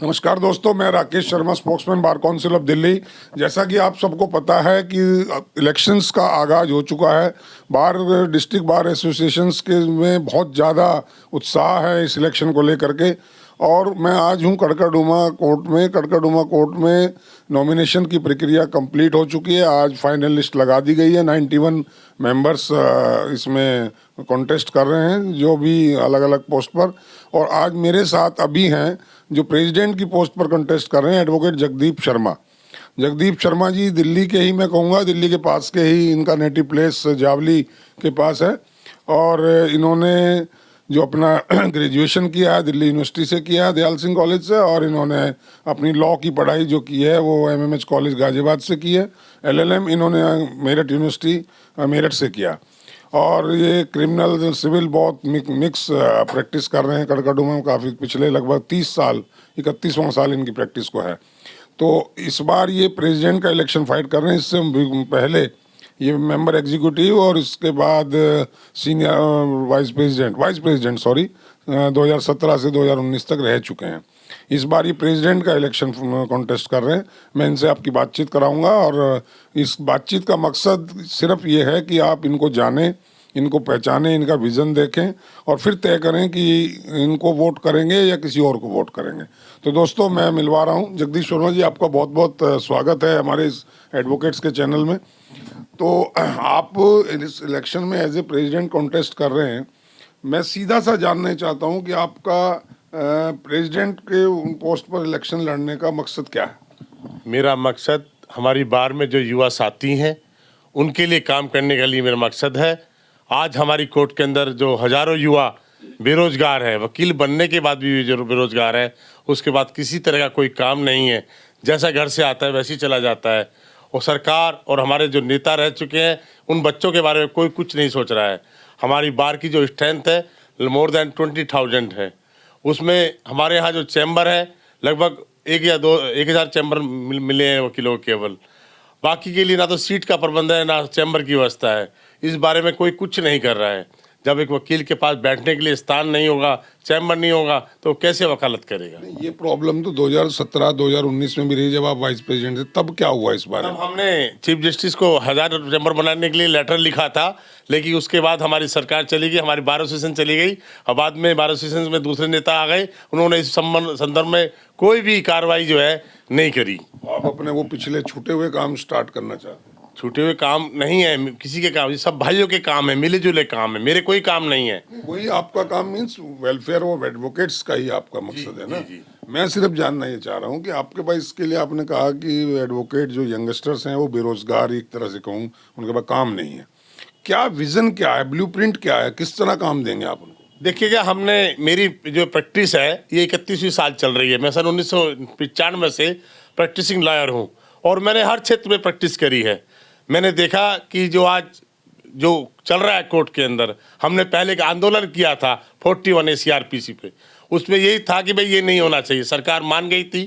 नमस्कार दोस्तों, मैं Rakesh Sharma, spokesman bar council of Delhi. जैसा कि आप सबको पता है कि इलेक्शंस का आगाज हो चुका है। डिस्ट्रिक्ट बार एसोसिएशंस के में बहुत ज़्यादा उत्साह है इस इलेक्शन को लेकर के। और मैं आज हूं कड़कड़डूमा कोर्ट में नॉमिनेशन की प्रक्रिया कंप्लीट हो चुकी है। आज फाइनल लिस्ट लगा दी गई है। 91 मेंबर्स इसमें कॉन्टेस्ट कर रहे हैं, जो भी अलग अलग पोस्ट पर। और आज मेरे साथ अभी हैं जो प्रेसिडेंट की पोस्ट पर कंटेस्ट कर रहे हैं, एडवोकेट जगदीप शर्मा। जगदीप शर्मा जी दिल्ली के ही, मैं कहूँगा दिल्ली के पास के ही, इनका नेटिव प्लेस जावली के पास है। और इन्होंने जो अपना ग्रेजुएशन किया है दिल्ली यूनिवर्सिटी से किया है, दयाल सिंह कॉलेज से। और इन्होंने अपनी लॉ की पढ़ाई जो की है वो MMH कॉलेज गाजियाबाद से की है। LLM इन्होंने मेरठ यूनिवर्सिटी मेरठ से किया। और ये क्रिमिनल सिविल बहुत मिक्स प्रैक्टिस कर रहे हैं कड़कड़डूमा में। काफ़ी पिछले लगभग 30 साल, 31वां साल इनकी प्रैक्टिस को है। तो इस बार ये प्रेसिडेंट का इलेक्शन फाइट कर रहे हैं। इससे पहले ये मेंबर एग्जीक्यूटिव और इसके बाद सीनियर वाइस प्रेसिडेंट 2017 से 2019 तक रह चुके हैं। इस बार ये प्रेसिडेंट का इलेक्शन कॉन्टेस्ट कर रहे हैं। मैं इनसे आपकी बातचीत कराऊंगा और इस बातचीत का मकसद सिर्फ ये है कि आप इनको जानें, इनको पहचानें, इनका विज़न देखें और फिर तय करें कि इनको वोट करेंगे या किसी और को वोट करेंगे। तो दोस्तों, मैं मिलवा रहा हूँ जगदीश शर्मा जी, आपका बहुत बहुत स्वागत है हमारे इस एडवोकेट्स के चैनल में। तो आप इस इलेक्शन में एज ए प्रेसिडेंट कॉन्टेस्ट कर रहे हैं। मैं सीधा सा जानना चाहता हूँ कि आपका प्रेसिडेंट के पोस्ट पर इलेक्शन लड़ने का मकसद क्या है? मेरा मकसद हमारी बार में जो युवा साथी हैं उनके लिए काम करने के लिए मेरा मकसद है। आज हमारी कोर्ट के अंदर जो हज़ारों युवा बेरोजगार है, वकील बनने के बाद भी जो बेरोजगार है, उसके बाद किसी तरह का कोई काम नहीं है, जैसा घर से आता है वैसे ही चला जाता है। और सरकार और हमारे जो नेता रह चुके हैं उन बच्चों के बारे में कोई कुछ नहीं सोच रहा है। हमारी बार की जो स्ट्रेंथ है मोर देन 20,000 है। उसमें हमारे यहाँ जो चैम्बर है लगभग 1,000 चैम्बर मिले हैं वकीलों को केवल। बाकी के लिए ना तो सीट का प्रबंध है ना चैम्बर की व्यवस्था है। इस बारे में कोई कुछ नहीं कर रहा है। जब एक वकील के पास बैठने के लिए स्थान नहीं होगा, चैम्बर नहीं होगा, तो कैसे वकालत करेगा? ये प्रॉब्लम तो 2017-2019 में भी रही जब आप वाइस प्रेसिडेंट थे। तब क्या हुआ इस बारे में? तब हमने चीफ जस्टिस को 1000 चैम्बर बनाने के लिए लेटर लिखा था, लेकिन उसके बाद हमारी सरकार चली गई, हमारी बार एसोसिएशन चली गई और बाद में बार एसोसिएशन में दूसरे नेता आ गए। उन्होंने इस संदर्भ में कोई भी कार्रवाई जो है नहीं करी। आप अपने वो पिछले छूटे हुए काम स्टार्ट करना चाहते हैं? छूटे हुए काम नहीं है किसी के काम, ये सब भाइयों के काम है, मिले जुले काम है, मेरे कोई काम नहीं है। वही आपका काम मीन्स वेलफेयर ऑफ एडवोकेट्स का ही आपका मकसद है ना? मैं सिर्फ जानना ये चाह रहा हूँ कि आपके पास, इसके लिए आपने कहा कि एडवोकेट जो यंगस्टर्स हैं वो बेरोजगार, एक तरह से कहूँ, उनके पास काम नहीं है। क्या विजन क्या है, ब्लूप्रिंट क्या है, किस तरह काम देंगे आप उनको? देखिएगा, मेरी जो प्रैक्टिस है ये 31वीं साल चल रही है। मैं सन 1995 से प्रैक्टिसिंग लॉयर हूँ और मैंने हर क्षेत्र में प्रैक्टिस करी है। मैंने देखा कि जो आज जो चल रहा है कोर्ट के अंदर, हमने पहले एक आंदोलन किया था 41A CRPC पे। उसमें यही था कि भाई ये नहीं होना चाहिए। सरकार मान गई थी,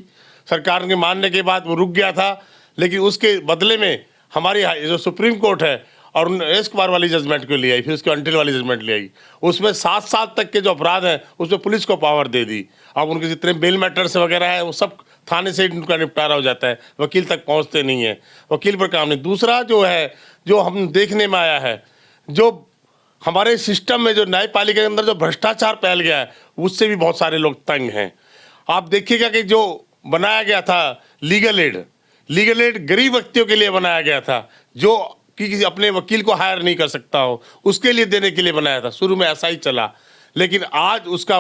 सरकार के मानने के बाद वो रुक गया था, लेकिन उसके बदले में हमारी जो सुप्रीम कोर्ट है और एस कुमार वाली जजमेंट को ले आई, फिर उसके अंटिल वाली जजमेंट ले आई। उसमें 7 साल तक के जो अपराध हैं उसमें पुलिस को पावर दे दी। अब उनके जितने बेल मैटर्स वगैरह है वो सब थाने से उनका निपटारा हो जाता है, वकील तक पहुंचते नहीं है, वकील पर काम नहीं। दूसरा जो है, जो हम देखने में आया है, जो हमारे सिस्टम में जो न्यायपालिका के अंदर जो भ्रष्टाचार फैल गया है, उससे भी बहुत सारे लोग तंग हैं। आप देखिएगा कि जो बनाया गया था लीगल एड गरीब व्यक्तियों के लिए बनाया गया था, जो कि किसी अपने वकील को हायर नहीं कर सकता हो उसके लिए देने के लिए बनाया था। शुरू में ऐसा ही चला, लेकिन आज उसका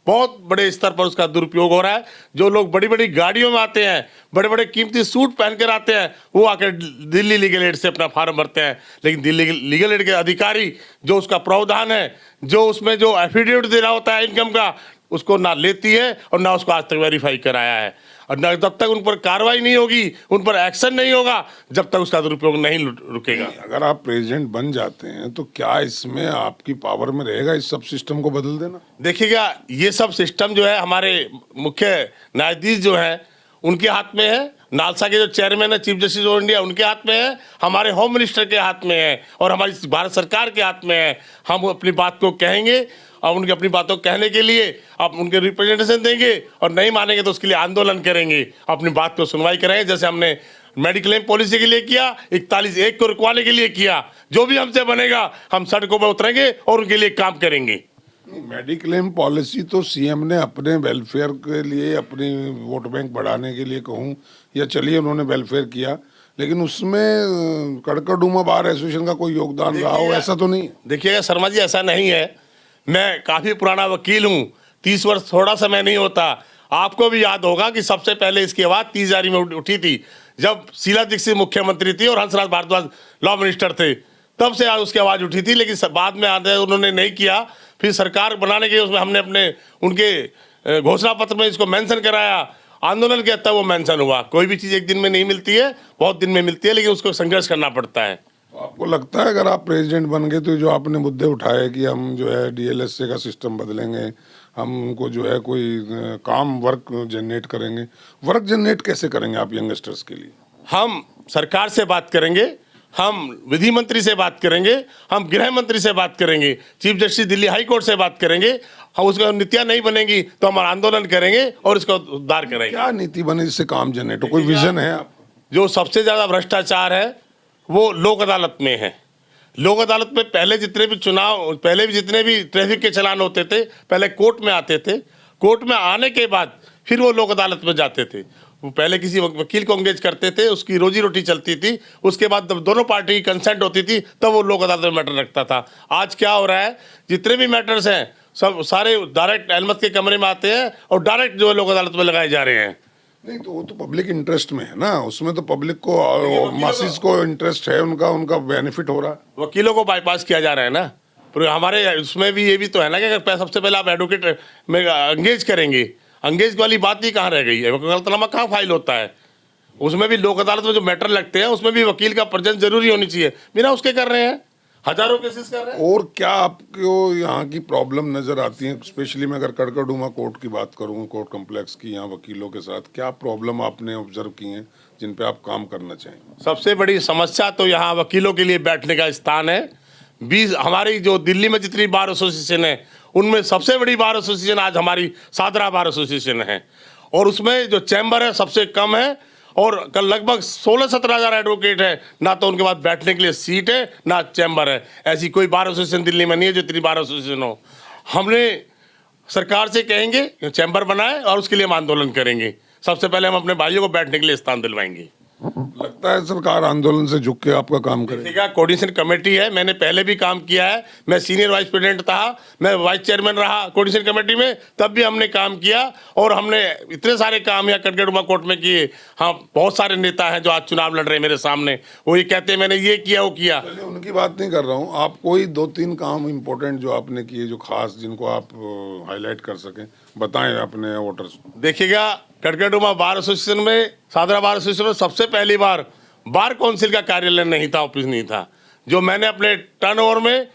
बहुत बड़े स्तर पर उसका दुरुपयोग हो रहा है। जो लोग बड़ी बड़ी गाड़ियों में आते हैं, बड़े बड़े कीमती सूट पहनकर आते हैं, वो आकर दिल्ली लीगल एड से अपना फार्म भरते हैं। लेकिन दिल्ली लीगल एड के अधिकारी जो उसका प्रावधान है, जो उसमें जो एफिडेविट देना होता है इनकम का, उसको ना लेती है और ना उसको आज तक वेरीफाई कराया है। और न जब तक उन पर कार्रवाई नहीं होगी, उन पर एक्शन नहीं होगा, जब तक उसका दुरुपयोग नहीं रुकेगा। अगर आप प्रेसिडेंट बन जाते हैं तो क्या इसमें आपकी पावर में रहेगा इस सब सिस्टम को बदल देना? देखिएगा, ये सब सिस्टम जो है हमारे मुख्य न्यायाधीश जो है उनके हाथ में है। नालसा के जो चेयरमैन है, चीफ जस्टिस ऑफ इंडिया, उनके हाथ में है। हमारे होम मिनिस्टर के हाथ में है और हमारी भारत सरकार के हाथ में है। हम अपनी बात को कहेंगे अब उनकी अपनी बातों को कहने के लिए आप उनके रिप्रेजेंटेशन देंगे, और नहीं मानेंगे तो उसके लिए आंदोलन करेंगे, अपनी बात को सुनवाई कराएंगे, जैसे हमने मेडिक्लेम पॉलिसी के लिए किया, 41(1) को रुकवाने के लिए किया। जो भी हमसे बनेगा हम सड़कों पर उतरेंगे और उनके लिए काम करेंगे। मेडिक्लेम पॉलिसी तो सीएम ने अपने वेलफेयर के लिए, अपनी वोट बैंक बढ़ाने के लिए कहूँ या चलिए उन्होंने वेलफेयर किया, लेकिन उसमें कड़कड़डूमा बार एसोसिएशन का कोई योगदान रहा हो ऐसा तो नहीं। देखिएगा शर्मा जी, ऐसा नहीं है। मैं काफ़ी पुराना वकील हूँ, 30 वर्ष थोड़ा समय नहीं होता। आपको भी याद होगा कि सबसे पहले इसकी आवाज़ 30 जारी में उठी थी जब शीला दीक्षित मुख्यमंत्री थी और हंसराज भारद्वाज लॉ मिनिस्टर थे, तब से उसकी आवाज़ उठी थी, लेकिन बाद में आते उन्होंने नहीं किया। फिर सरकार बनाने के उसमें हमने अपने उनके घोषणा पत्र में इसको मेंशन कराया, आंदोलन किया, तब वो मेंशन हुआ। कोई भी चीज़ एक दिन में नहीं मिलती है, बहुत दिन में मिलती है, लेकिन उसको संघर्ष करना पड़ता है। तो आपको लगता है अगर आप प्रेसिडेंट बन गए तो जो आपने मुद्दे उठाए कि हम जो है डीएलएसए का सिस्टम बदलेंगे, हम उनको जो है कोई काम वर्क जनरेट करेंगे, वर्क जनरेट कैसे करेंगे आप यंगस्टर्स के लिए? हम सरकार से बात करेंगे, हम विधि मंत्री से बात करेंगे, हम गृह मंत्री से बात करेंगे, chief justice Delhi high court से बात करेंगे। हम उसका नीतियाँ नहीं बनेंगी तो हम आंदोलन करेंगे और इसको उद्धार करेंगे। क्या नीति बने जिससे काम जनरेट हो? कोई विजन है आप? जो सबसे ज़्यादा भ्रष्टाचार है वो लोक अदालत में है। लोक अदालत में पहले जितने भी जितने भी ट्रैफिक के चालान होते थे, पहले कोर्ट में आते थे, कोर्ट में आने के बाद फिर वो लोक अदालत में जाते थे। वो पहले किसी वकील को एंगेज करते थे, उसकी रोजी रोटी चलती थी, उसके बाद जब दोनों पार्टी की कंसेंट होती थी तब वो लोक अदालत में मैटर रखता था। आज क्या हो रहा है, जितने भी मैटर्स हैं सब सारे डायरेक्ट अहमद के कमरे में आते हैं और डायरेक्ट जो है लोक अदालत में लगाए जा रहे हैं। नहीं तो वो तो पब्लिक इंटरेस्ट में है ना, उसमें तो पब्लिक को, मासिस को इंटरेस्ट है, उनका बेनिफिट हो रहा है। वकीलों को बाईपास किया जा रहा है ना, पर हमारे उसमें भी ये भी तो है ना कि अगर सबसे पहले आप एडवोकेट में एंगेज करेंगे, एंगेज वाली बात ही कहाँ रह गई है? वकालतनामा कहाँ फाइल होता है? उसमें भी लोक अदालत में जो मैटर लगते हैं उसमें भी वकील का प्रेजेंस जरूरी होनी चाहिए, बिना उसके कर रहे हैं, हजारों केसेस कर रहे हैं। और क्या आपको यहाँ की प्रॉब्लम नजर आती है, स्पेशली मैं अगर कड़कड़डूमा कोर्ट की बात करूँ, कोर्ट कॉम्प्लेक्स की, यहाँ वकीलों के साथ क्या प्रॉब्लम आपने ऑब्जर्व की है जिन पे आप काम करना चाहेंगे? सबसे बड़ी समस्या तो यहाँ वकीलों के लिए बैठने का स्थान है। 20 हमारी जो दिल्ली में जितनी बार एसोसिएशन है उनमें सबसे बड़ी बार एसोसिएशन आज हमारी सादरा बार एसोसिएशन है, और उसमें जो चैम्बर है सबसे कम है, और कल लगभग 16-17 हज़ार एडवोकेट है, ना तो उनके पास बैठने के लिए सीट है ना चैम्बर है। ऐसी कोई बार एसोसिएशन दिल्ली में नहीं है जो इतनी बार एसोसिएशन हो। हमने सरकार से कहेंगे चैम्बर बनाए और उसके लिए हम आंदोलन करेंगे। सबसे पहले हम अपने भाइयों को बैठने के लिए स्थान दिलवाएंगे। लगता है सरकार आंदोलन से झुक के आपका काम करेगी? देखिएगा, कोऑर्डिनेशन कमेटी है, मैंने पहले भी काम किया है, मैं सीनियर वाइस प्रेसिडेंट था, मैं वाइस चेयरमैन रहा कोऑर्डिनेशन कमेटी में, तब भी हमने काम किया, और हमने इतने सारे काम यहाँ कड़कड़डूमा कोर्ट में किए। हाँ, बहुत सारे नेता हैं जो आज चुनाव लड़ रहे हैं मेरे सामने, वो ये कहते हैं मैंने ये किया वो किया। चलिए उनकी बात नहीं कर रहा हूँ, आप कोई 2-3 काम इम्पोर्टेंट जो आपने किए, जो खास, जिनको आप हाईलाइट कर सकें, बताएं अपने वोटर्स को। देखिएगा, कड़कड़डूमा बार एसोसिएशन में, सादरा बार एसोसिएशन में सबसे पहली बार बार काउंसिल का कार्यालय नहीं था, ऑफिस नहीं था, जो मैंने अपने टर्नओवर में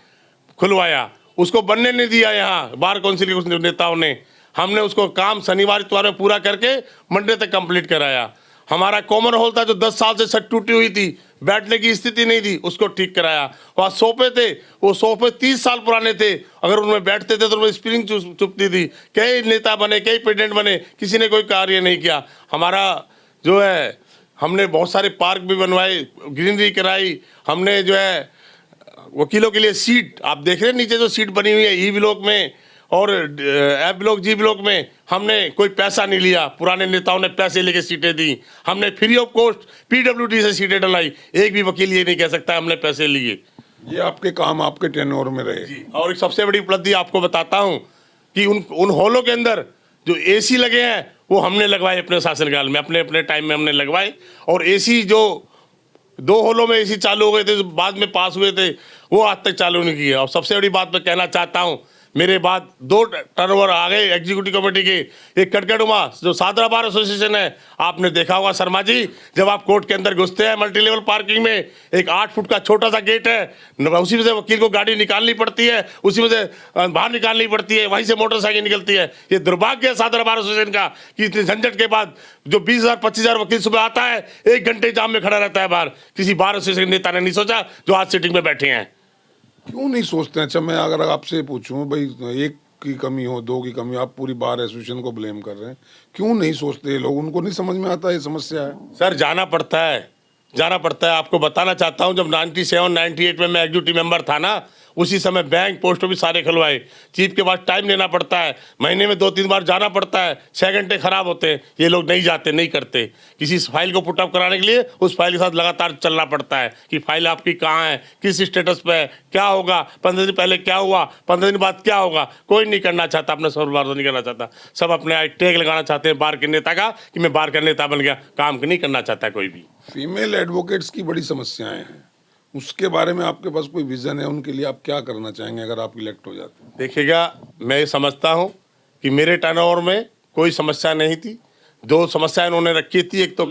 खुलवाया, उसको बनने नहीं दिया। यहाँ बार काउंसिल के कुछ नेताओं ने, हमने उसको काम शनिवार इतवार में पूरा करके मंडे तक कंप्लीट कराया। हमारा कॉमन हॉल था जो 10 साल से छत टूटी हुई थी, बैठने की स्थिति नहीं थी, उसको ठीक कराया। वहाँ सोफे थे, वो सोफे 30 साल पुराने थे, अगर उनमें बैठते थे तो उनमें स्प्रिंग चुभती थी। कई नेता बने, कई प्रेसिडेंट बने, किसी ने कोई कार्य नहीं किया। हमारा जो है, हमने बहुत सारे पार्क भी बनवाए, ग्रीनरी कराई, हमने जो है वकीलों के लिए सीट, आप देख रहे हैं नीचे जो सीट बनी हुई है ई ब्लॉक में और एफ ब्लॉक, जी ब्लॉक में, हमने कोई पैसा नहीं लिया, पुराने नेताओं ने पैसे लेके सीटें दी। हमने फ्री ऑफ कॉस्ट पीडब्ल्यूडी से सीटें डलाई, एक भी वकील ये नहीं कह सकता हमने पैसे लिए। ये आपके काम आपके टेन्योर में रहे। और एक सबसे बड़ी उपलब्धि आपको बताता हूँ कि उन हॉलों के अंदर जो एसी लगे हैं वो हमने लगवाए अपने शासनकाल में, अपने टाइम में हमने लगवाए। और एसी जो 2 हॉलों में एसी चालू हो गए थे, जो बाद में पास हुए थे, वो आज तक चालू नहीं किया। और सबसे बड़ी बात मैं कहना चाहता हूँ, मेरे बाद 2 टर्नओवर आ गए एग्जीक्यूटिव कमेटी के। एक कड़कड़डूमा जो सादरा बार एसोसिएशन है, आपने देखा होगा शर्मा जी, जब आप कोर्ट के अंदर घुसते हैं मल्टी लेवल पार्किंग में, एक 8 फुट का छोटा सा गेट है, उसी में से वकील को गाड़ी निकालनी पड़ती है, उसी में से बाहर निकालनी पड़ती है, वहीं से मोटरसाइकिल निकलती है। ये दुर्भाग्य है सादरा बार एसोसिएशन का कि इतनी झंझट के बाद जो 20,000-25,000 वकील सुबह आता है, 1 घंटे जाम में खड़ा रहता है बाहर। किसी बार एसोसिएशन नेता ने नहीं सोचा जो आज सीटिंग में बैठे हैं। क्यों नहीं सोचते हैं? अच्छा, मैं अगर आपसे पूछूं भाई, एक की कमी हो, दो की कमी हो, आप पूरी बार एसोसिएशन को ब्लेम कर रहे हैं, क्यों नहीं सोचते ये लोग? उनको नहीं समझ में आता ये समस्या है? सर जाना पड़ता है, जाना पड़ता है। आपको बताना चाहता हूं, जब 97 98 में मैं एग्जीक्यूटिव मेंबर था ना, उसी समय बैंक पोस्ट ऑफिस सारे खुलवाए। चीफ के पास टाइम लेना पड़ता है, महीने में 2-3 बार जाना पड़ता है, 6 घंटे खराब होते हैं। ये लोग नहीं जाते, नहीं करते। किसी फाइल को पुटअप कराने के लिए उस फाइल के साथ लगातार चलना पड़ता है कि फाइल आपकी कहाँ है, किस स्टेटस पे है, क्या होगा, 15 दिन पहले क्या हुआ, 15 दिन बाद क्या होगा। कोई नहीं करना चाहता, अपने सर बार नहीं करना चाहता। सब अपने टैग लगाना चाहते हैं बार के नेता का कि मैं बार का नेता बन गया। काम नहीं करना चाहता कोई भी। फीमेल एडवोकेट्स की बड़ी समस्याएं हैं, उसके बारे में आपके पास कोई विजन है? उनके लिए आप क्या करना चाहेंगे अगर आप इलेक्ट हो जाते हैं? देखिएगा, मैं ये समझता हूँ कि मेरे टर्नओवर में कोई समस्या नहीं थी। 2 समस्याएं उन्होंने रखी थी। एक तो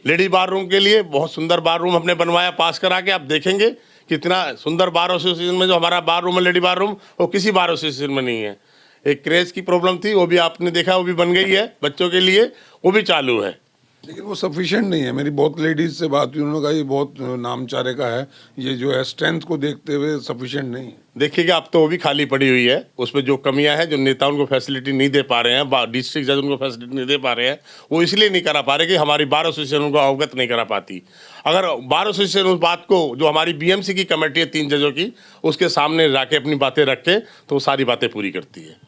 लेडी बार रूम के लिए बहुत सुंदर बार रूम हमने बनवाया पास करा के। आप देखेंगे कितना सुंदर बार एसोसिएशन में जो हमारा बार रूम है, लेडी बार रूम, वो किसी बार एसोसिएशन में नहीं है। एक क्रेज की प्रॉब्लम थी, वो भी आपने देखा, वो भी बन गई है बच्चों के लिए, वो भी चालू है। लेकिन वो सफिशिएंट नहीं है। मेरी बहुत लेडीज से बात हुई, उन्होंने कहा ये बहुत नामचारे का है, ये जो है स्ट्रेंथ को देखते हुए सफिशिएंट नहीं है। देखिएगा, अब तो वो भी खाली पड़ी हुई है। उसमें जो कमियां हैं, जो नेता उनको फैसिलिटी नहीं दे पा रहे हैं, डिस्ट्रिक्ट जज उनको फैसिलिटी नहीं दे पा रहे हैं, वो इसलिए नहीं करा पा रहे कि हमारी बार एसोसिएशन उनको अवगत नहीं करा पाती। अगर बार एसोसिएशन उस बात को, जो हमारी बीएमसी की कमेटी है 3 जजों की, उसके सामने जाके अपनी बातें रखे तो वो सारी बातें पूरी करती है।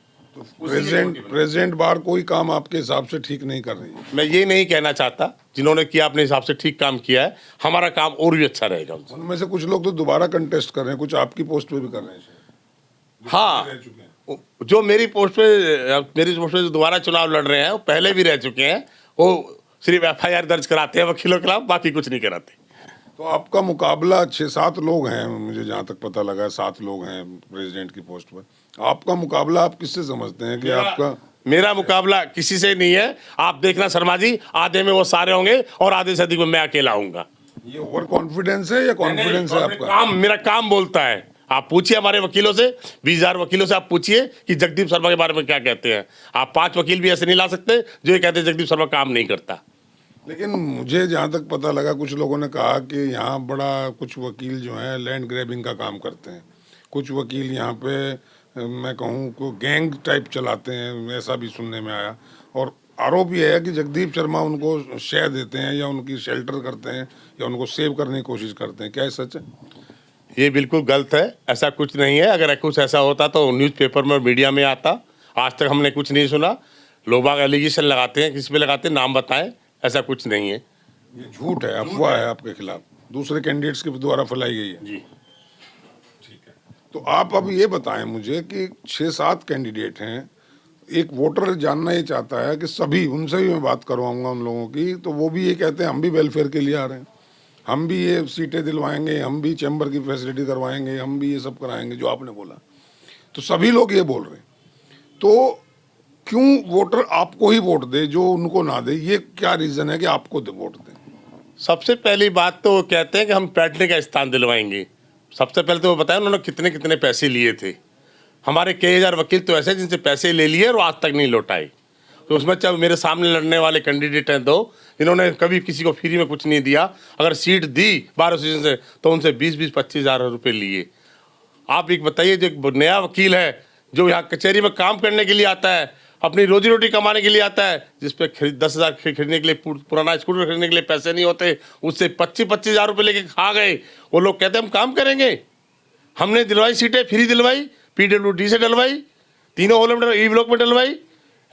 प्रेजेंट बार कोई काम आपके हिसाब से ठीक नहीं कर रही है? मैं ये नहीं कहना चाहता, जिन्होंने किया अपने हिसाब से ठीक काम किया है, हमारा काम और भी अच्छा रहेगा उनसे। उनमें से कुछ लोग तो दोबारा कंटेस्ट कर रहे हैं, कुछ आपकी पोस्ट पे भी कर रहे हैं शायद, हाँ, रह चुके हैं। जो मेरी पोस्ट पे जो दोबारा चुनाव लड़ रहे हैं, वो पहले भी रह चुके हैं। वो सिर्फ FIR दर्ज कराते हैं वकीलों के खिलाफ, बाकी कुछ नहीं कराते। तो आपका मुकाबला 6-7 लोग हैं, मुझे जहाँ तक पता लगा है 7 लोग हैं प्रेसिडेंट की पोस्ट पर। आपका मुकाबला आप किससे समझते हैं कि आपका? मेरा मुकाबला किसी से नहीं है। आप देखना शर्मा जी, आधे में वो सारे होंगे और आधे से अधिक में मैं अकेला आऊंगा। ये ओवर कॉन्फिडेंस है या कॉन्फिडेंस है आपका? मेरा काम बोलता है। आप पूछिए हमारे वकीलों से, 20,000 वकीलों से आप पूछिए कि जगदीप शर्मा के बारे में क्या कहते हैं। आप 5 वकील भी ऐसे नहीं ला सकते जो ये कहते हैं जगदीप शर्मा काम नहीं करता। लेकिन मुझे जहाँ तक पता लगा, कुछ लोगों ने कहा कि यहाँ बड़ा कुछ वकील जो हैं लैंड ग्रैबिंग का काम करते हैं, कुछ वकील यहाँ पे मैं कहूँ को गैंग टाइप चलाते हैं, ऐसा भी सुनने में आया। और आरोप यह है कि जगदीप शर्मा उनको शेयर देते हैं या उनकी शेल्टर करते हैं या उनको सेव करने की कोशिश करते हैं। क्या ये सच है? ये बिल्कुल गलत है, ऐसा कुछ नहीं है। अगर कुछ ऐसा होता तो न्यूज़पेपर में, मीडिया में आता। आज तक हमने कुछ नहीं सुना। लोग बाग एलिगेशन लगाते हैं, किस पे लगाते हैं, नाम बताएं। ऐसा कुछ नहीं है, ये झूठ है, अफवाह है आपके खिलाफ, दूसरे कैंडिडेट्स के द्वारा फैलाई गई है। जी। ठीक है, तो आप अब ये बताएं मुझे कि 6-7 कैंडिडेट हैं, एक वोटर जानना ये चाहता है कि सभी, उनसे भी मैं बात करवाऊंगा उन लोगों की, तो वो भी ये कहते हैं हम भी वेलफेयर के लिए आ रहे हैं, हम भी ये सीटें दिलवाएंगे, हम भी चैम्बर की फैसिलिटी करवाएंगे, हम भी ये सब कराएंगे जो आपने बोला। तो सभी लोग ये बोल रहे हैं, तो क्यों वोटर आपको ही वोट दे जो उनको ना दे? ये क्या रीजन है कि आपको वोट दे? सबसे पहली बात तो वो कहते हैं कि हम बैठने का स्थान दिलवाएंगे। सबसे पहले तो वो बताया उन्होंने कितने कितने पैसे लिए थे। हमारे कई हजार वकील तो ऐसे जिनसे पैसे ले लिए और आज तक नहीं लौटाए। तो उसमें चाहे मेरे सामने लड़ने वाले कैंडिडेट हैं 2, जिन्होंने कभी किसी को फ्री में कुछ नहीं दिया। अगर सीट दी बार एसोसिएशन से तो उनसे 20-20, 25 हजार रुपये लिए। आप एक बताइए, जो नया वकील है जो यहाँ कचहरी में काम करने के लिए आता है, अपनी रोजी रोटी कमाने के लिए आता है, जिसपे 10,000 खरीदने के लिए, पुराना स्कूटर खरीदने के लिए पैसे नहीं होते, उससे 25-25 हजार रुपये लेके खा गए। वो लोग कहते हैं हम काम करेंगे। हमने दिलवाई सीटें, फ्री दिलवाई, PWD से डलवाई, तीनों हॉल में, ई ब्लॉक में डलवाई,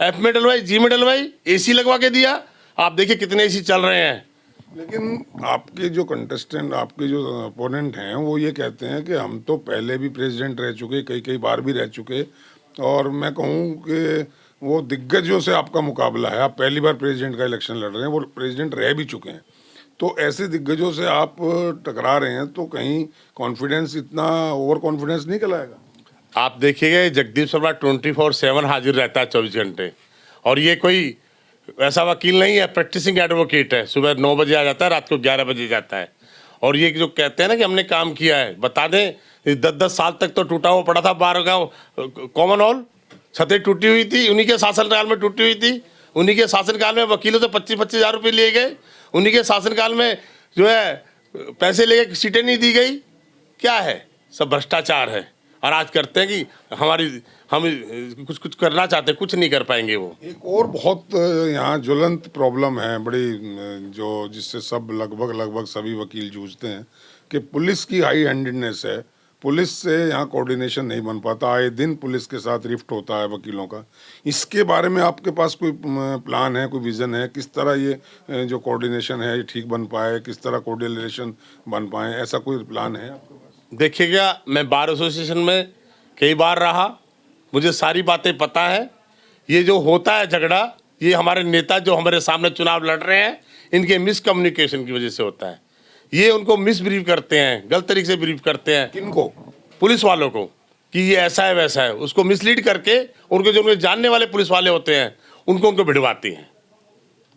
F में डलवाई, G में डलवाई, AC लगवा के दिया। आप देखिए कितने AC चल रहे हैं। लेकिन आपके जो कंटेस्टेंट, आपके जो अपोनेंट हैं, वो ये कहते हैं कि हम तो पहले भी प्रेसिडेंट रह चुके, कई बार भी रह चुके, और मैं कहूँ कि वो दिग्गजों से आपका मुकाबला है। आप पहली बार प्रेसिडेंट का इलेक्शन लड़ रहे हैं, वो प्रेसिडेंट रह भी चुके हैं, तो ऐसे दिग्गजों से आप टकरा रहे हैं, तो कहीं कॉन्फिडेंस, इतना ओवर कॉन्फिडेंस नहीं कहलाएगा? आप देखिएगा, जगदीप शर्मा 24/7 हाजिर रहता है 24 घंटे। और ये कोई ऐसा वकील नहीं है, प्रैक्टिसिंग एडवोकेट है। सुबह 9 बजे आ जाता है, रात को 11 बजे जाता है। और ये जो कहते हैं ना कि हमने काम किया है, बता दें 10-10 साल तक तो टूटा हुआ पड़ा था बार का कॉमन हॉल, छतें टूटी हुई थी, उन्हीं के शासनकाल में टूटी हुई थी। उन्हीं के शासनकाल में वकीलों से 25-25 हजार रुपये लिए गए। उन्हीं के शासनकाल में जो है पैसे लेके सीटें नहीं दी गई। क्या है, सब भ्रष्टाचार है। और आज करते हैं कि हम कुछ कुछ करना चाहते हैं, कुछ नहीं कर पाएंगे वो। एक और बहुत यहाँ ज्वलंत प्रॉब्लम है बड़ी, जो जिससे सब लगभग सभी वकील जूझते हैं कि पुलिस की हाई हैंडेडनेस है। पुलिस से यहाँ कोऑर्डिनेशन नहीं बन पाता, आए दिन पुलिस के साथ रिफ्ट होता है वकीलों का। इसके बारे में आपके पास कोई प्लान है, कोई विजन है, किस तरह ये जो कोऑर्डिनेशन है ये ठीक बन पाए, किस तरह कोऑर्डिनेशन बन पाए, ऐसा कोई प्लान है आपके पास? देखिएगा, मैं बार एसोसिएशन में कई बार रहा, मुझे सारी बातें पता है। ये जो होता है झगड़ा, ये हमारे नेता जो हमारे सामने चुनाव लड़ रहे हैं, इनके मिसकम्युनिकेशन की वजह से होता है। ये उनको मिसब्रीफ करते हैं, गलत तरीके से ब्रीफ करते हैं। किनको? पुलिस वालों को, कि ये ऐसा है वैसा है। उसको मिसलीड करके उनके जो उनके जानने वाले पुलिस वाले होते हैं उनको भिड़वाती हैं।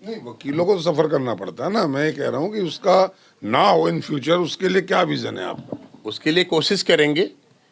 नहीं, वकीलों को तो सफर करना पड़ता है ना। मैं ये कह रहा हूँ कि उसका ना हो इन फ्यूचर, उसके लिए क्या विजन है आपका? उसके लिए कोशिश करेंगे।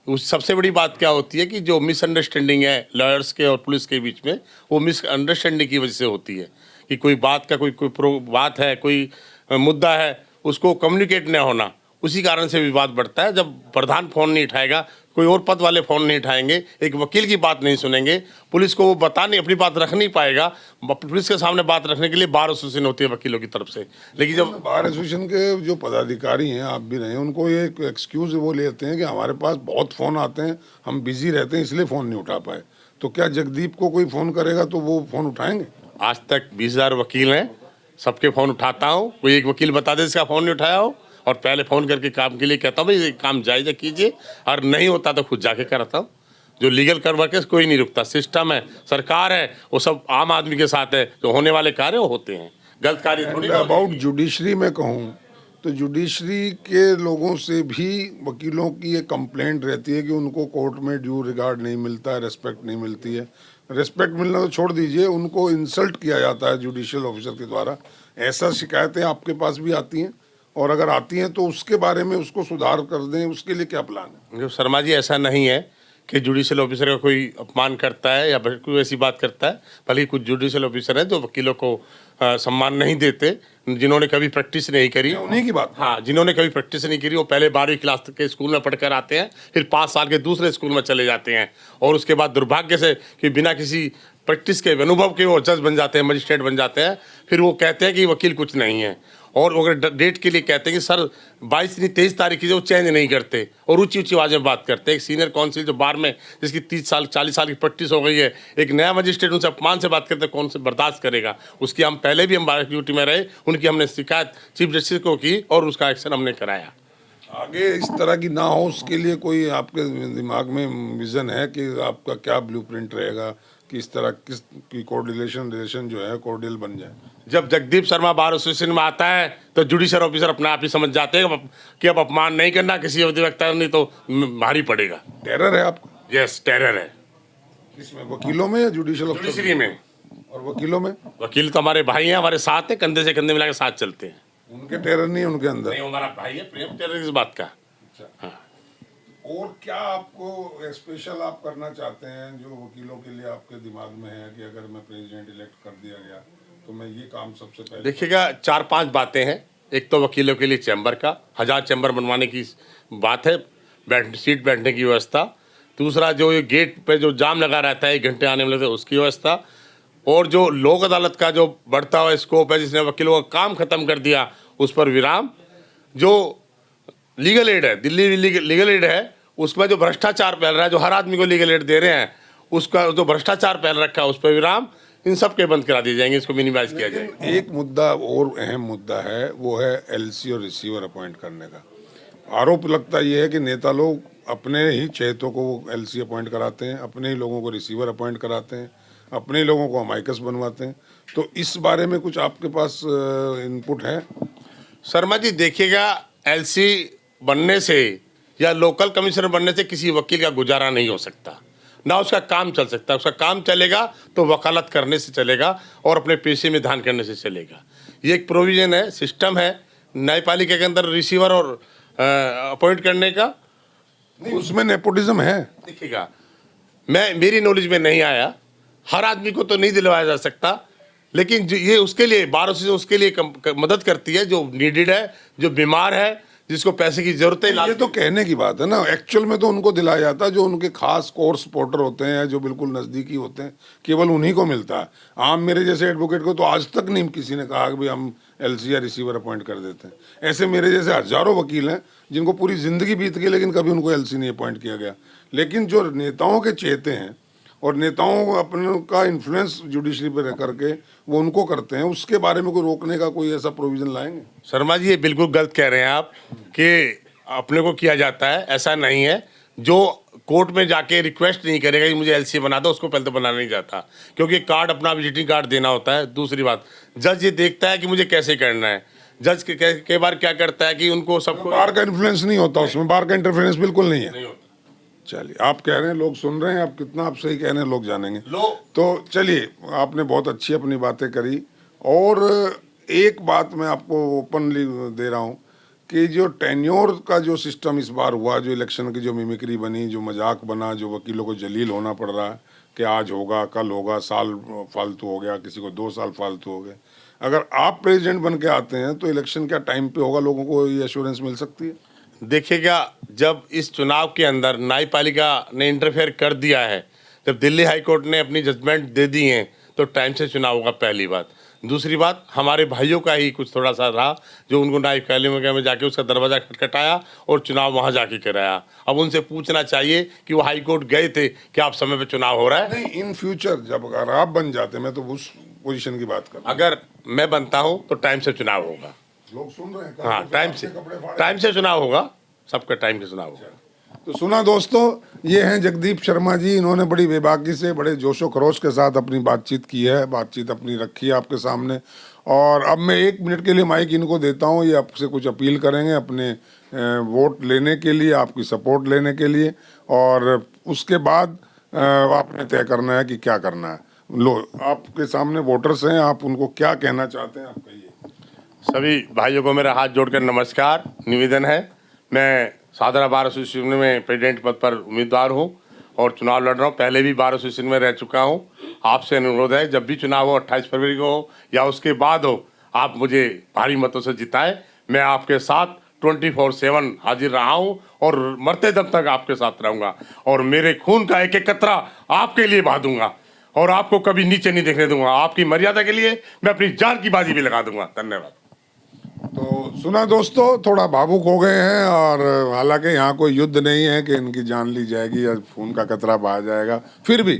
उस सबसे बड़ी बात क्या होती है कि जो मिसअंडरस्टैंडिंग है लॉयर्स के और पुलिस के बीच में, वो मिसअंडरस्टैंडिंग की वजह से होती है कि कोई बात का कोई बात है, कोई मुद्दा है, उसको कम्युनिकेट न होना, उसी कारण से विवाद बढ़ता है। जब प्रधान फ़ोन नहीं उठाएगा, कोई और पद वाले फ़ोन नहीं उठाएंगे, एक वकील की बात नहीं सुनेंगे, पुलिस को वो बता नहीं, अपनी बात रख नहीं पाएगा। पुलिस के सामने बात रखने के लिए बार एसोसिएशन होती है वकीलों की तरफ से। लेकिन जब बार एसोसिएशन के जो पदाधिकारी हैं, आप भी रहे, उनको ये एक्सक्यूज वो लेते हैं कि हमारे पास बहुत फ़ोन आते हैं, हम बिजी रहते हैं, इसलिए फ़ोन नहीं उठा पाए। तो क्या जगदीप को कोई फ़ोन करेगा तो वो फ़ोन उठाएंगे? आज तक 20,000 वकील हैं, सबके फ़ोन उठाता हूँ। कोई एक वकील बता दे इसका फ़ोन नहीं उठाया हो, और पहले फ़ोन करके काम के लिए कहता हूँ भाई ये काम जायज़ कीजिए, और नहीं होता तो खुद जाके कराता हूँ। जो लीगल कर वर्क है कोई नहीं रुकता, सिस्टम है, सरकार है, वो सब आम आदमी के साथ है। जो होने वाले कार्य वो होते हैं, गलत कार्य थोड़ी। अबाउट जुडिशरी में कहूँ तो जुडिशरी के लोगों से भी वकीलों की ये कंप्लेंट रहती है कि उनको कोर्ट में ड्यू रिगार्ड नहीं मिलता है, रेस्पेक्ट नहीं मिलती है। रेस्पेक्ट मिलना तो छोड़ दीजिए, उनको इंसल्ट किया जाता है जुडिशियल ऑफिसर के द्वारा। ऐसा शिकायतें आपके पास भी आती हैं? और अगर आती हैं तो उसके बारे में उसको सुधार कर दें, उसके लिए क्या प्लान है? जो शर्मा जी, ऐसा नहीं है कि जुडिशियल ऑफिसर का कोई अपमान करता है या कोई ऐसी बात करता है। बल्कि कुछ जुडिशियल ऑफिसर हैं जो वकीलों को सम्मान नहीं देते, जिन्होंने कभी प्रैक्टिस नहीं करी। उन्हीं की बात। हाँ, जिन्होंने कभी प्रैक्टिस नहीं करी, वो पहले 12वीं क्लास तक के स्कूल में पढ़कर आते हैं, फिर 5 साल के दूसरे स्कूल में चले जाते हैं, और उसके बाद दुर्भाग्य से कि बिना किसी प्रैक्टिस के, अनुभव के वो जज बन जाते हैं, मजिस्ट्रेट बन जाते हैं। फिर वो कहते हैं कि वकील कुछ नहीं है, और अगर डेट के लिए कहते हैं कि सर 22-23 तारीख की, जो चेंज नहीं करते और ऊंची ऊंची आवाज़ में बात करते हैं। एक सीनियर काउंसिल जो बार में जिसकी 30 साल 40 साल की प्रैक्टिस हो गई है, एक नया मजिस्ट्रेट उनसे अपमान से बात करते, कौन से बर्दाश्त करेगा? उसकी हम पहले भी हम बार ड्यूटी में रहे, उनकी हमने शिकायत चीफ जस्टिस को की और उसका एक्शन हमने कराया। आगे इस तरह की ना हो, उसके लिए कोई आपके दिमाग में विजन है कि आपका क्या ब्लूप्रिंट रहेगा कि इस तरह की कोऑर्डिनेशन जो है कोऑर्डियल बन जाए? जब जगदीप शर्मा बार एसोसिएशन में आता है तो जुडिशियल ऑफिसर अपने आप ही समझ जाते हैं कि अब अपमान नहीं करना किसी अधिवक्ता, नहीं तो भारी पड़ेगा। टेरर है आपका? यस, टेरर है। इसमें वकीलों में या जुडिशियल ऑफिसर? जुडिशरी में। और वकीलों में? वकील तो हमारे भाई हैं, हमारे साथ हैं, कंधे से कंधे मिला के साथ चलते हैं। उनके टेरर नहीं है उनके अंदर? नहीं, हमारा भाई है, प्रेम टेरर किस बात का। अच्छा। हाँ। और क्या आपको स्पेशल आप करना चाहते हैं जो वकीलों के लिए आपके दिमाग में है कि अगर मैं प्रेसिडेंट इलेक्ट कर दिया गया तो मैं ये काम सबसे पहले? देखिएगा, 4-5 बातें हैं। एक तो वकीलों के लिए चैम्बर का 1000 चैम्बर बनवाने की बात है, सीट बैठने की व्यवस्था। दूसरा, जो ये गेट पे जो जाम लगा रहता है 1 घंटे आने में लगता है, उसकी व्यवस्था। और जो लोक अदालत का जो बढ़ता हुआ स्कोप है, जिसने वकीलों का काम खत्म कर दिया, उस पर विराम। जो लीगल एड है, दिल्ली लीगल एड है, उसमें जो भ्रष्टाचार फैल रहा है, जो हर आदमी को लीगल एड दे रहे हैं, उसका जो भ्रष्टाचार फैल रखा है उस पर विराम। इन सब के बंद करा दिए जाएंगे, इसको मिनिमाइज किया जाएगा। एक मुद्दा और अहम मुद्दा है, वो है एलसी और रिसीवर अपॉइंट करने का। आरोप लगता ये है कि नेता लोग अपने ही चहेतों को एलसी अपॉइंट कराते हैं, अपने ही लोगों को रिसीवर अपॉइंट कराते हैं, अपने ही लोगों को अमाइकस बनवाते हैं। तो इस बारे में कुछ आपके पास इनपुट है? शर्मा जी, देखिएगा, एलसी बनने से या लोकल कमिश्नर बनने से किसी वकील का गुजारा नहीं हो सकता, ना उसका काम चल सकता। उसका काम चलेगा तो वकालत करने से चलेगा और अपने पेशे में ध्यान करने से चलेगा। ये एक प्रोविजन है, सिस्टम है न्यायपालिका के अंदर रिसीवर और अपॉइंट करने का। नहीं, उसमें नेपोटिज्म है। देखिएगा, मेरी नॉलेज में नहीं आया, हर आदमी को तो नहीं दिलवाया जा सकता, लेकिन ये उसके लिए बार एसोसिएशन उसके लिए मदद करती है जो नीडेड है, जो बीमार है, जिसको पैसे की जरूरत ही ये तो कहने की बात है ना, एक्चुअल में तो उनको दिलाया जाता है जो उनके खास कोर सपोर्टर होते हैं, जो बिल्कुल नज़दीकी होते हैं, केवल उन्हीं को मिलता है। आम मेरे जैसे एडवोकेट को तो आज तक नहीं किसी ने कहा कि भाई हम एलसी या रिसीवर अपॉइंट कर देते हैं। ऐसे मेरे जैसे हजारों वकील हैं जिनको पूरी ज़िंदगी बीत गई लेकिन कभी उनको एलसी नहीं अपॉइंट किया गया। लेकिन जो नेताओं के चहेते हैं और नेताओं को अपने का इन्फ्लुएंस जुडिशरी पे रह करके वो उनको करते हैं, उसके बारे में कोई रोकने का कोई ऐसा प्रोविज़न लाएंगे? शर्मा जी, ये बिल्कुल गलत कह रहे हैं आप कि अपने को किया जाता है, ऐसा नहीं है। जो कोर्ट में जाके रिक्वेस्ट नहीं करेगा कि मुझे एलसी बना दो, उसको पहले तो बनाना नहीं जाता, क्योंकि कार्ड अपना विजिटिंग कार्ड देना होता है। दूसरी बात, जज ये देखता है कि मुझे कैसे करना है। जज के बार क्या करता है कि उनको सबको बार का इन्फ्लुएंस नहीं होता उसमें, बार का इंटरफेरेंस बिल्कुल नहीं है। नहीं होता। चलिए, आप कह रहे हैं, लोग सुन रहे हैं, आप कितना आप सही कह रहे हैं लोग जानेंगे। लो तो चलिए, आपने बहुत अच्छी अपनी बातें करी, और एक बात मैं आपको ओपनली दे रहा हूँ कि जो टेन्योर का जो सिस्टम इस बार हुआ, जो इलेक्शन की जो मिमिक्री बनी, जो मजाक बना, जो वकीलों को जलील होना पड़ रहा है कि आज होगा कल होगा, साल फालतू हो गया, किसी को 2 साल फालतू हो गए। अगर आप प्रेसिडेंट बन के आते हैं तो इलेक्शन क्या टाइम पे होगा, लोगों को ये एश्योरेंस मिल सकती है? देखिएगा, जब इस चुनाव के अंदर न्यायपालिका ने इंटरफेयर कर दिया है, जब दिल्ली हाई कोर्ट ने अपनी जजमेंट दे दी है, तो टाइम से चुनाव होगा, पहली बात। दूसरी बात, हमारे भाइयों का ही कुछ थोड़ा सा रहा, जो उनको न्यायपालिका में जाके उसका दरवाज़ा खटखटाया और चुनाव वहाँ जाके कराया। अब उनसे पूछना चाहिए कि वो हाई कोर्ट गए थे कि आप समय पे चुनाव हो रहा है? नहीं, इन फ्यूचर जब अगर आप बन जाते, मैं तो उस पोजीशन की बात कर रहा हूं। अगर मैं बनता हूँ तो टाइम से चुनाव होगा। लोग सुन रहे हैं, हाँ, टाइम से चुनाव होगा, सबका टाइम से चुनाव होगा। तो सुना दोस्तों, ये हैं जगदीप शर्मा जी। इन्होंने बड़ी बेबाकी से, बड़े जोशो खरोश के साथ अपनी बातचीत की है, बातचीत अपनी रखी है आपके सामने। और अब मैं 1 मिनट के लिए माइक इनको देता हूँ, ये आपसे कुछ अपील करेंगे अपने वोट लेने के लिए, आपकी सपोर्ट लेने के लिए, और उसके बाद आपने तय करना है कि क्या करना है। लो, आपके सामने वोटर्स हैं, आप उनको क्या कहना चाहते हैं, आप कहिए। सभी भाइयों को मेरा हाथ जोड़कर नमस्कार। निवेदन है, मैं सादरा बार एसोसिएशन में प्रेसिडेंट पद पर उम्मीदवार हूं और चुनाव लड़ रहा हूं। पहले भी बार एसोसिएशन में रह चुका हूं। आपसे अनुरोध है, जब भी चुनाव हो, 28 फरवरी को हो या उसके बाद हो, आप मुझे भारी मतों से जिताएं। मैं आपके साथ 24/7 हाजिर रहा हूं और मरते दम तक आपके साथ रहूंगा, और मेरे खून का एक एक कतरा आपके लिए बहा दूंगा और आपको कभी नीचे नहीं देखने दूंगा। आपकी मर्यादा के लिए मैं अपनी जान की बाजी भी लगा दूंगा। धन्यवाद। तो सुना दोस्तों, थोड़ा भावुक हो गए हैं, और हालांकि यहाँ कोई युद्ध नहीं है कि इनकी जान ली जाएगी या खून का कतरा बहा जाएगा। फिर भी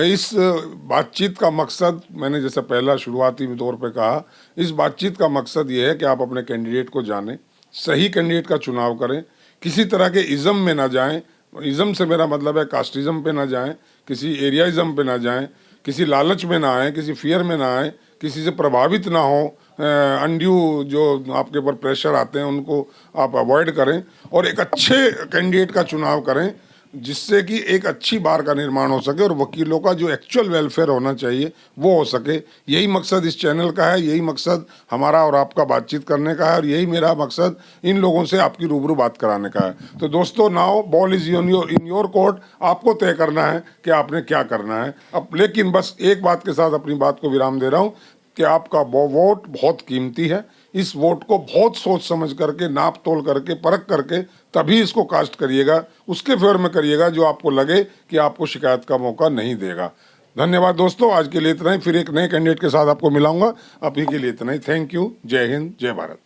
इस बातचीत का मकसद, मैंने जैसे पहला शुरुआती तौर पे कहा, इस बातचीत का मकसद ये है कि आप अपने कैंडिडेट को जानें, सही कैंडिडेट का चुनाव करें, किसी तरह के इज़म में ना जाएं। इज़म से मेरा मतलब है कास्टिज़म पे ना जाएं, किसी एरियाइज़म पे ना जाएं, किसी लालच में ना आए, किसी फियर में ना आए, किसी से प्रभावित ना हो, अनड्यू जो आपके ऊपर प्रेशर आते हैं उनको आप अवॉइड करें, और एक अच्छे कैंडिडेट का चुनाव करें जिससे कि एक अच्छी बार का निर्माण हो सके और वकीलों का जो एक्चुअल वेलफेयर होना चाहिए वो हो सके। यही मकसद इस चैनल का है, यही मकसद हमारा और आपका बातचीत करने का है, और यही मेरा मकसद इन लोगों से आपकी रूबरू बात कराने का है। तो दोस्तों, now ball is in your court. आपको तय करना है कि आपने क्या करना है अब। लेकिन बस एक बात के साथ अपनी बात को विराम दे रहा हूँ कि आपका वोट बहुत कीमती है। इस वोट को बहुत सोच समझ करके, नाप तोल करके, परख करके तभी इसको कास्ट करिएगा। उसके फेवर में करिएगा जो आपको लगे कि आपको शिकायत का मौका नहीं देगा। धन्यवाद दोस्तों, आज के लिए इतना ही। फिर एक नए कैंडिडेट के साथ आपको मिलाऊंगा। अभी के लिए इतना ही। Thank you. जय हिंद, जय भारत।